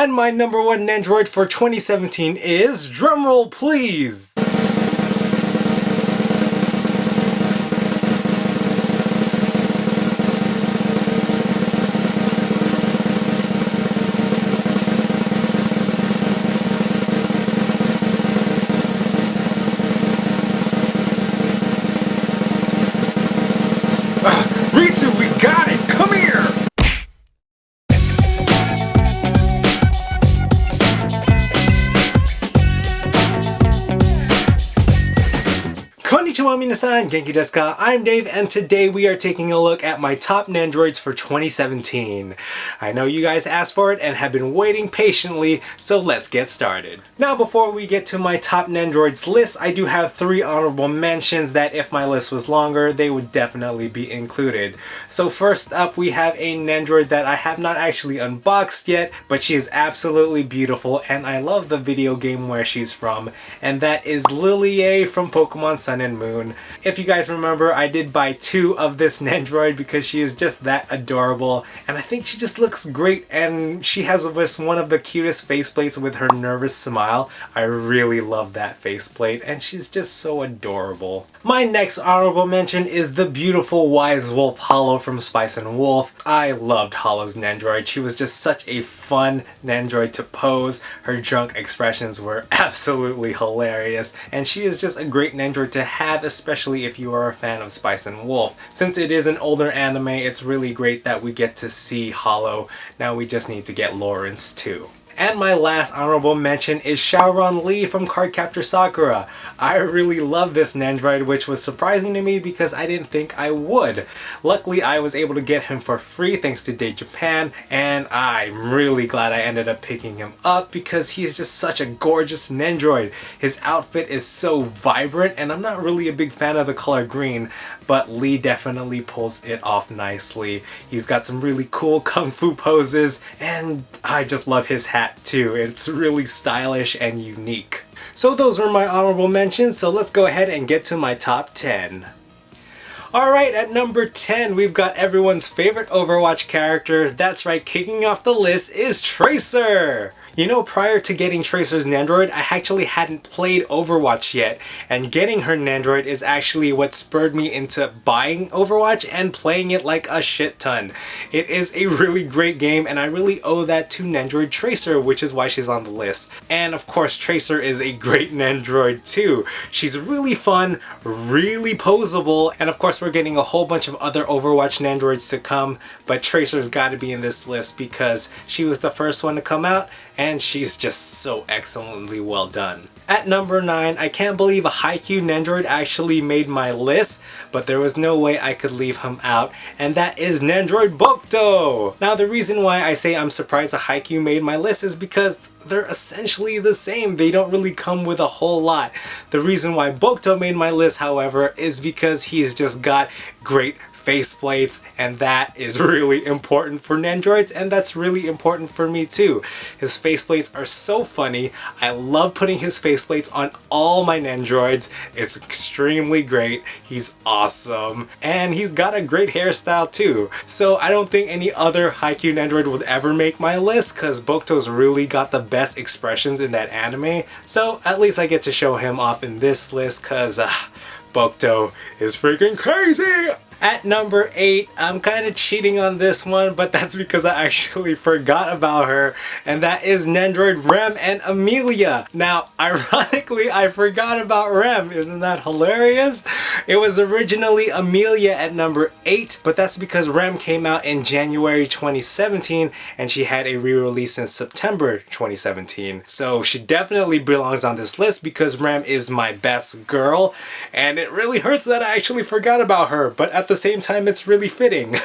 And my number one Nendoroid for 2017 is, drumroll please! Ritsu, we got it! Come here! Konnichiwa minasan, genki desu ka? I'm Dave, and today we are taking a look at my top Nendoroids for 2017. I know you guys asked for it and have been waiting patiently, so let's get started. Now before we get to my top Nendoroids list, I do have 3 honorable mentions that if my list was longer, they would definitely be included. So first up, we have a Nendoroid that I have not actually unboxed yet, but she is absolutely beautiful and I love the video game where she's from, and that is Lilie from Pokemon Sun and Moon. If you guys remember, I did buy 2 of this Nendoroid because she is just that adorable, and I think she just looks great, and she has one of the cutest faceplates with her nervous smile. I really love that faceplate, and she's just so adorable. My next honorable mention is the beautiful Wise Wolf Hollow from Spice and Wolf. I loved Hollow's Nendoroid. She was just such a fun Nendoroid to pose. Her drunk expressions were absolutely hilarious, and she is just a great Nendoroid to have, especially if you are a fan of Spice and Wolf. Since it is an older anime, it's really great that we get to see Hollow. Now we just need to get Lawrence too. And my last honorable mention is Shaoran Lee from Cardcaptor Sakura. I really love this Nendoroid, which was surprising to me because I didn't think I would. Luckily, I was able to get him for free thanks to Day Japan, and I'm really glad I ended up picking him up because he's just such a gorgeous Nendoroid. His outfit is so vibrant, and I'm not really a big fan of the color green, but Lee definitely pulls it off nicely. He's got some really cool kung fu poses, and I just love his hat too. It's really stylish and unique. So those were my honorable mentions, so let's go ahead and get to my top 10. Alright, at number 10, we've got everyone's favorite Overwatch character. That's right, kicking off the list is Tracer! You know, prior to getting Tracer's Nendoroid, I actually hadn't played Overwatch yet, and getting her Nendoroid is actually what spurred me into buying Overwatch and playing it like a shit ton. It is a really great game, and I really owe that to Nendoroid Tracer, which is why she's on the list. And of course, Tracer is a great Nendoroid too. She's really fun, really poseable, and of course we're getting a whole bunch of other Overwatch Nendoroids to come, but Tracer's gotta be in this list because she was the first one to come out, and she's just so excellently well done. At number 9, I can't believe a Haikyuu Nendoroid actually made my list, but there was no way I could leave him out, and that is Nendoroid Bokuto! Now the reason why I say I'm surprised a Haikyuu made my list is because they're essentially the same. They don't really come with a whole lot. The reason why Bokuto made my list, however, is because he's just got great faceplates, and that is really important for Nendoroids, and that's really important for me too. His faceplates are so funny. I love putting his faceplates on all my Nendoroids. It's extremely great. He's awesome, and he's got a great hairstyle too. So I don't think any other Haikyuu Nendoroid would ever make my list because Bokuto's really got the best expressions in that anime. So at least I get to show him off in this list because Bokuto is freaking crazy! At number 8, I'm kind of cheating on this one, but that's because I actually forgot about her, and that is Nendoroid Rem and Amelia. Now, ironically, I forgot about Rem. Isn't that hilarious? It was originally Amelia at number 8, but that's because Rem came out in January 2017, and she had a re-release in September 2017. So she definitely belongs on this list because Rem is my best girl, and it really hurts that I actually forgot about her, but at the same time it's really fitting.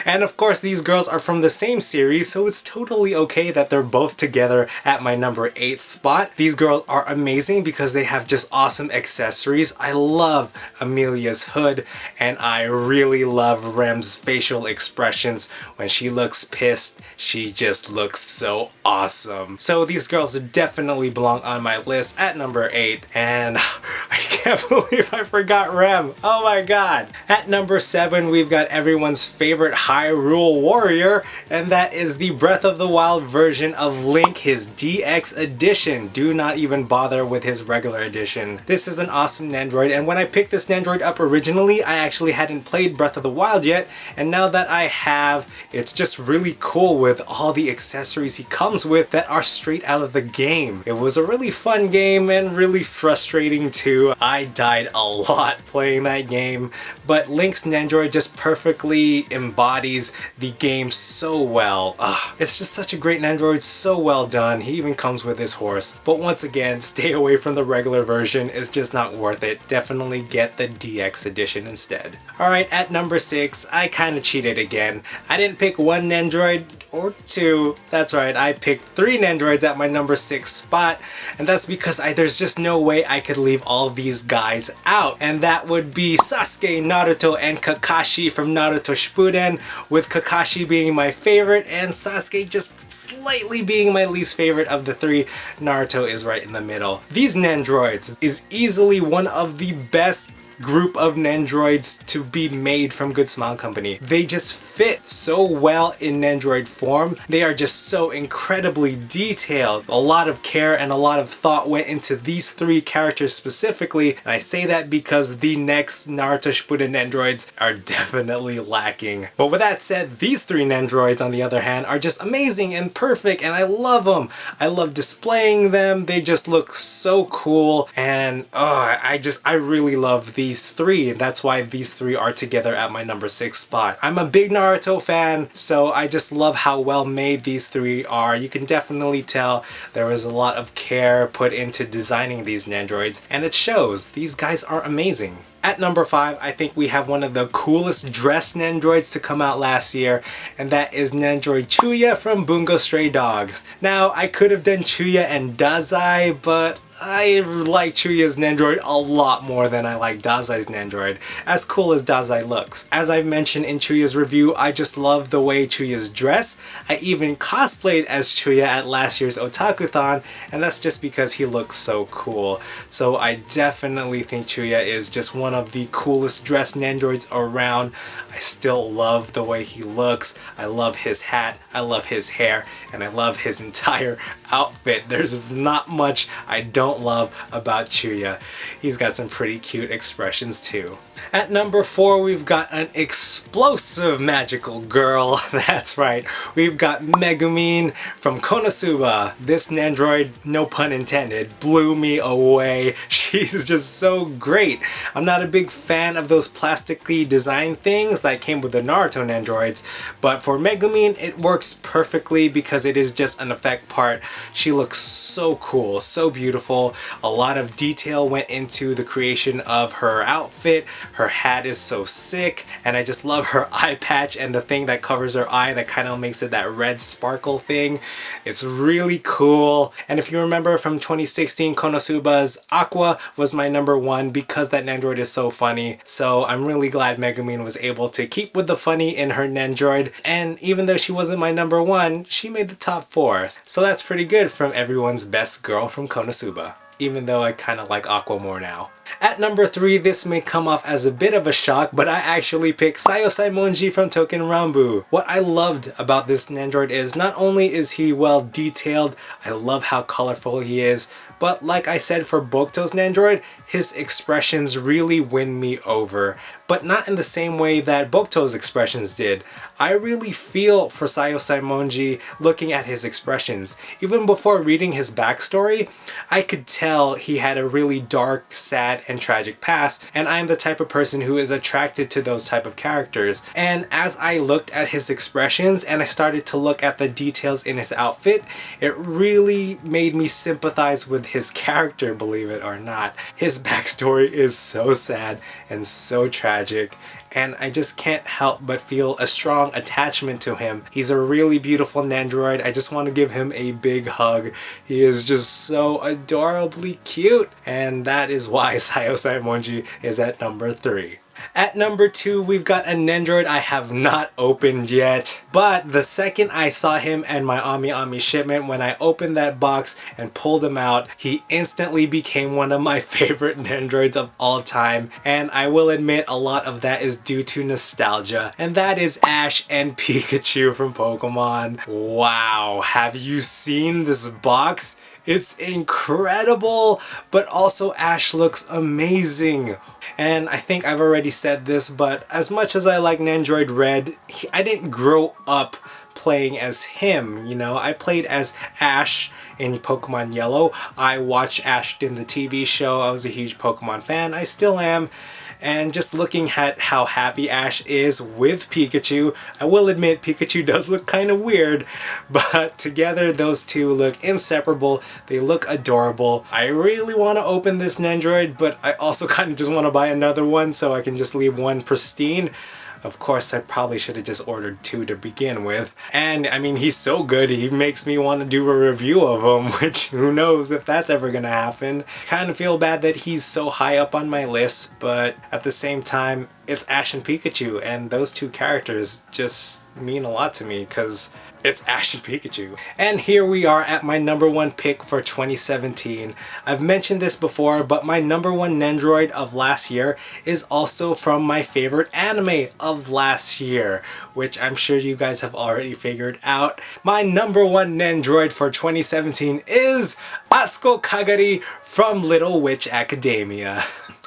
And of course these girls are from the same series, so it's totally okay that they're both together at my number 8 spot. These girls are amazing because they have just awesome accessories. I love Amelia's hood, and I really love Rem's facial expressions. When she looks pissed, she just looks so awesome. So these girls definitely belong on my list at number 8, and I can't believe I forgot Rem. Oh my god. At At number 7, we've got everyone's favorite Hyrule warrior, and that is the Breath of the Wild version of Link, his DX edition. Do not even bother with his regular edition. This is an awesome Nendoroid, and when I picked this Nendoroid up originally, I actually hadn't played Breath of the Wild yet, and now that I have, it's just really cool with all the accessories he comes with that are straight out of the game. It was a really fun game and really frustrating too. I died a lot playing that game, but Link's Nendoroid just perfectly embodies the game so well. It's just such a great Nendoroid, so well done. He even comes with his horse. But once again, stay away from the regular version. It's just not worth it. Definitely get the DX edition instead. Alright, at number 6, I kinda cheated again. I didn't pick one Nendoroid or two. That's right, I picked 3 Nendoroids at my number 6 spot, and that's because there's just no way I could leave all these guys out. And that would be Sasuke, Naruto, and Kakashi from Naruto Shippuden, with Kakashi being my favorite and Sasuke just slightly being my least favorite of the 3. Naruto is right in the middle. These Nendoroids is easily one of the best group of Nendoroids to be made from Good Smile Company. They just fit so well in Nendoroid form. They are just so incredibly detailed. A lot of care and a lot of thought went into these 3 characters specifically, and I say that because the next Naruto Shippuden Nendoroids are definitely lacking. But with that said, these 3 Nendoroids on the other hand are just amazing and perfect, and I love them. I love displaying them. They just look so cool, and I really love these 3, and that's why these 3 are together at my number 6 spot. I'm a big Naruto fan, so I just love how well made these 3 are. You can definitely tell there was a lot of care put into designing these Nendoroids, and it shows. These guys are amazing. At number 5, I think we have one of the coolest dressed Nendoroids to come out last year, and that is Nendoroid Chuya from Bungo Stray Dogs. Now, I could have done Chuya and Dazai, but I like Chuya's Nendoroid a lot more than I like Dazai's Nendoroid, as cool as Dazai looks. As I mentioned in Chuya's review, I just love the way Chuya's dressed. I even cosplayed as Chuya at last year's Otakuthon, and that's just because he looks so cool. So I definitely think Chuya is just one of the coolest dressed Nendoroids around. I still love the way he looks. I love his hat, I love his hair, and I love his entire outfit. There's not much I don't love about Chuya. He's got some pretty cute expressions too. At number 4, we've got an explosive magical girl. That's right, we've got Megumin from Konosuba. This Nendoroid, no pun intended, blew me away. She's just so great. I'm not a big fan of those plastically designed things that came with the Naruto Nendoroids, but for Megumin it works perfectly because it is just an effect part. She looks so cool, so beautiful. A lot of detail went into the creation of her outfit. Her hat is so sick, and I just love her eye patch and the thing that covers her eye that kind of makes it that red sparkle thing. It's really cool. And if you remember from 2016, Konosuba's Aqua was my number 1 because that Nendoroid is so funny. So I'm really glad Megumin was able to keep with the funny in her Nendoroid, and even though she wasn't my number 1, she made the top 4. So that's pretty good from everyone's best girl from Konosuba, even though I kind of like Aqua more now. At number 3, this may come off as a bit of a shock, but I actually picked Sayo Saimonji from Token Rambu. What I loved about this Nendoroid is not only is he well detailed, I love how colorful he is, but like I said for Bokuto's Nendoroid, his expressions really win me over. But not in the same way that Bokuto's expressions did. I really feel for Sayo Saimonji looking at his expressions. Even before reading his backstory, I could tell he had a really dark, sad, and tragic past, and I am the type of person who is attracted to those type of characters. And as I looked at his expressions and I started to look at the details in his outfit, it really made me sympathize with his character, believe it or not. His backstory is so sad and so tragic, and I just can't help but feel a strong attachment to him. He's a really beautiful Nendoroid. I just want to give him a big hug. He is just so adorably cute, and that is why Sayo Saimonji is at number 3. At number 2, we've got a Nendoroid I have not opened yet. But the second I saw him and my Ami Ami shipment, when I opened that box and pulled him out, he instantly became one of my favorite Nendoroids of all time. And I will admit a lot of that is due to nostalgia. And that is Ash and Pikachu from Pokemon. Wow, have you seen this box? It's incredible, but also Ash looks amazing. And I think I've already said this, but as much as I like Nendoroid Red, I didn't grow up playing as him, you know? I played as Ash in Pokemon Yellow. I watched Ash in the TV show. I was a huge Pokemon fan. I still am. And just looking at how happy Ash is with Pikachu, I will admit Pikachu does look kind of weird, but together those two look inseparable. They look adorable. I really want to open this Nendoroid, but I also kind of just want to buy another one so I can just leave one pristine. Of course, I probably should have just ordered 2 to begin with. And I mean, he's so good, he makes me want to do a review of him, which who knows if that's ever gonna happen. Kind of feel bad that he's so high up on my list, but at the same time, it's Ash and Pikachu, and those 2 characters just mean a lot to me because it's Ash and Pikachu. And here we are at my number 1 pick for 2017. I've mentioned this before, but my number 1 Nendoroid of last year is also from my favorite anime of last year, which I'm sure you guys have already figured out. My number 1 Nendoroid for 2017 is Atsuko Kagari from Little Witch Academia.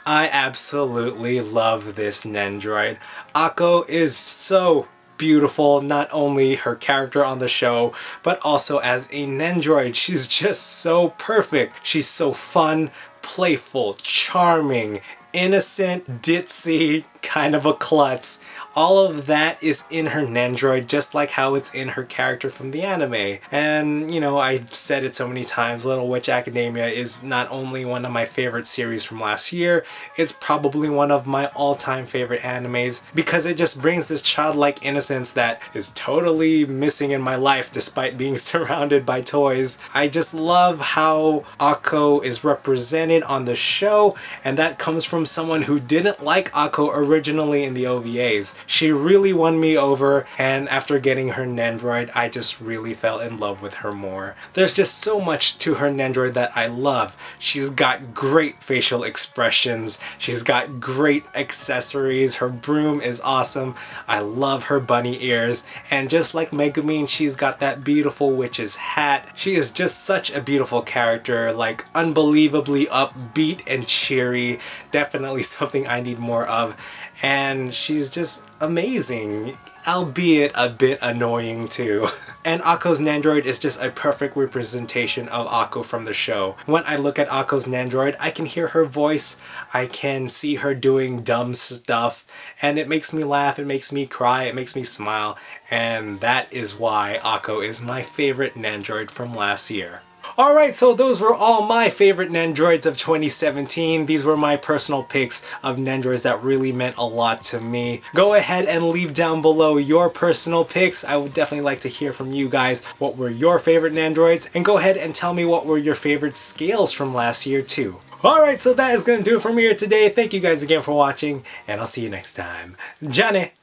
I absolutely love this Nendoroid. Akko is so beautiful, not only her character on the show, but also as a Nendoroid. She's just so perfect. She's so fun, playful, charming, innocent, ditzy, kind of a klutz. All of that is in her Nendoroid, just like how it's in her character from the anime. And, you know, I've said it so many times, Little Witch Academia is not only one of my favorite series from last year, it's probably one of my all-time favorite animes, because it just brings this childlike innocence that is totally missing in my life despite being surrounded by toys. I just love how Akko is represented on the show, and that comes from someone who didn't like Akko originally in the OVAs. She really won me over, and after getting her Nendoroid, I just really fell in love with her more. There's just so much to her Nendoroid that I love. She's got great facial expressions, she's got great accessories, her broom is awesome, I love her bunny ears, and just like Megumin, she's got that beautiful witch's hat. She is just such a beautiful character, like unbelievably upbeat and cheery, definitely something I need more of, and she's just amazing, albeit a bit annoying too. And Akko's Nendoroid is just a perfect representation of Akko from the show. When I look at Akko's Nendoroid, I can hear her voice, I can see her doing dumb stuff, and it makes me laugh, it makes me cry, it makes me smile, and that is why Akko is my favorite Nendoroid from last year. Alright, so those were all my favorite Nendoroids of 2017. These were my personal picks of Nendoroids that really meant a lot to me. Go ahead and leave down below your personal picks. I would definitely like to hear from you guys. What were your favorite Nendoroids? And go ahead and tell me what were your favorite scales from last year too. Alright, so that is going to do it for me here today. Thank you guys again for watching, and I'll see you next time. Jane!